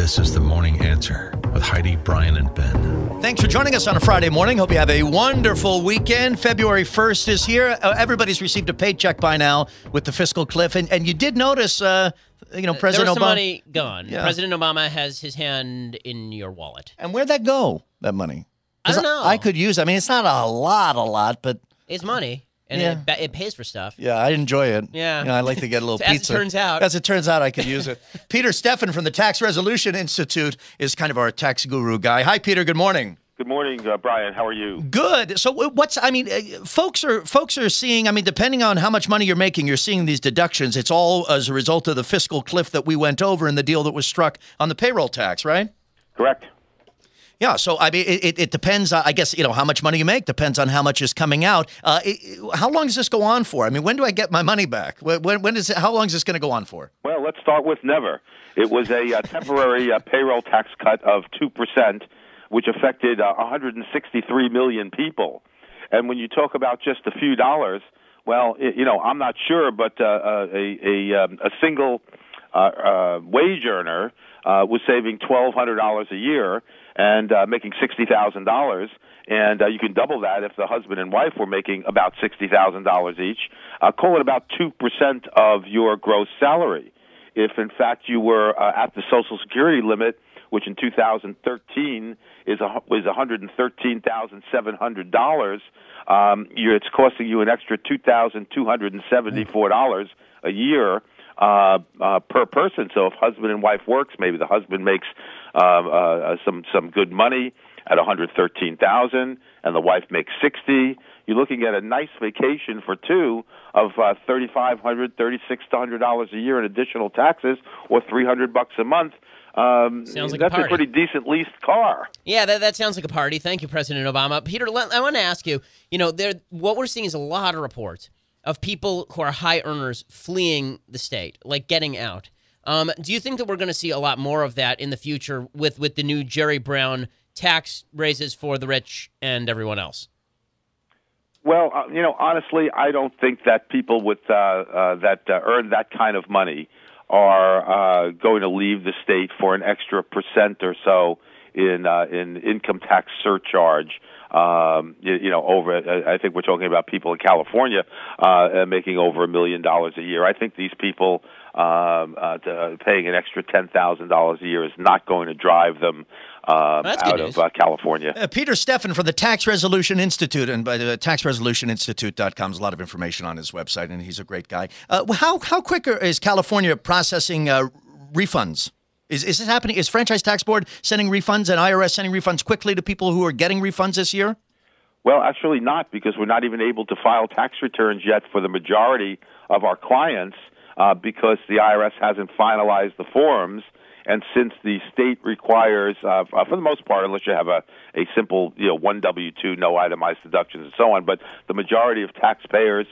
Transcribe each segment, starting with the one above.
This is The Morning Answer with Heidi, Brian, and Ben. Thanks for joining us on a Friday morning. Hope you have a wonderful weekend. February 1st is here. Everybody's received a paycheck by now with the fiscal cliff. And you did notice, President Obama. There was some money gone. Yeah. President Obama has his hand in your wallet. And where'd that go, that money? I don't know. I could use, it's not a lot, but... It's money. And Yeah. it pays for stuff. Yeah, I enjoy it. Yeah. I like to get a little As pizza. it turns out. As it turns out, I could use it. Peter Stephan from the Tax Resolution Institute is kind of our tax guru guy. Hi, Peter. Good morning. Good morning, Brian. How are you? Good. So folks are seeing, depending on how much money you're making, you're seeing these deductions. It's all as a result of the fiscal cliff that we went over and the deal that was struck on the payroll tax, right? Correct. Yeah, so it depends. I guess how much money you make depends on how much is coming out. How long does this go on for? When do I get my money back? When is it? How long is this going to go on for? Well, let's start with never. It was a temporary payroll tax cut of 2%, which affected 163 million people. And when you talk about just a few dollars, well, I'm not sure, but a single wage earner was saving $1,200 a year and making $60,000, and you can double that if the husband and wife were making about $60,000 each. Call it about 2% of your gross salary. If, in fact, you were at the Social Security limit, which in 2013 was $113,700, it's costing you an extra $2,274 a year per person. So if husband and wife works, maybe the husband makes some good money at $113,000, and the wife makes $60,000. You're looking at a nice vacation for two of $3,500, $3,600 a year in additional taxes, or $300 a month. Sounds like that's a party. pretty decent leased car. Yeah, that sounds like a party. Thank you, President Obama. Peter, I want to ask you, what we're seeing is a lot of reports of people who are high earners fleeing the state, like getting out. Do you think that we're going to see a lot more of that in the future with the new Jerry Brown tax raises for the rich and everyone else? Well, honestly, I don't think that people with that earn that kind of money are going to leave the state for an extra percent or so in income tax surcharge. Over. I think we're talking about people in California making over $1 million a year. I think these people paying an extra $10,000 a year is not going to drive them out of California. Peter Stephan from the Tax Resolution Institute, and by the taxresolutioninstitute.com, there's a lot of information on his website, and he's a great guy. How quick is California processing refunds? Is this happening? Is Franchise Tax Board sending refunds and IRS sending refunds quickly to people who are getting refunds this year? Well, actually not, because we're not even able to file tax returns yet for the majority of our clients because the IRS hasn't finalized the forms. And since the state requires, for the most part, unless you have a simple, one W-2, no itemized deductions and so on, but the majority of taxpayers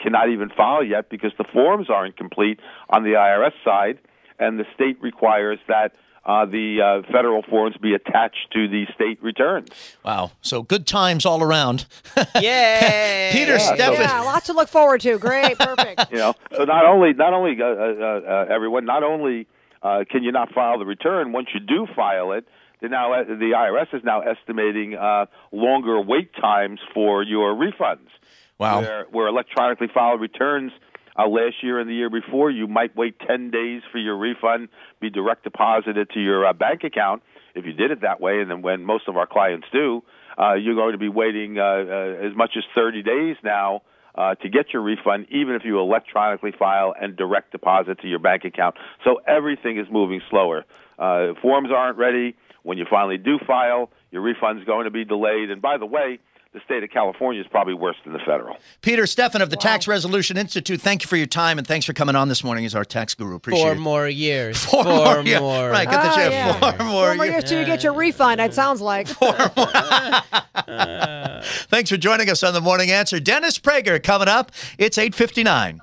cannot even file yet because the forms aren't complete on the IRS side. And the state requires that the federal forms be attached to the state returns. Wow. So good times all around. Yay! Peter Stephan. Yeah, lots to look forward to. Great, perfect. So not only everyone, not only can you not file the return, once you do file it, the IRS is now estimating longer wait times for your refunds. Wow. Where electronically filed returns last year and the year before, you might wait 10 days for your refund, be direct deposited to your bank account. If you did it that way, and then when most of our clients do, you're going to be waiting as much as 30 days now to get your refund, even if you electronically file and direct deposit to your bank account. So everything is moving slower. Forms aren't ready. When you finally do file, your refund's going to be delayed. And by the way, the state of California is probably worse than the federal. Peter Stephan of the Tax Resolution Institute, thank you for your time, and thanks for coming on this morning as our tax guru. Appreciate it. 4 more years. Four more. Yeah. more. Right, get the chance. Yeah. 4 more 4 more years till you get your refund, it sounds like. 4 more. Thanks for joining us on The Morning Answer. Dennis Prager coming up. It's 8:59.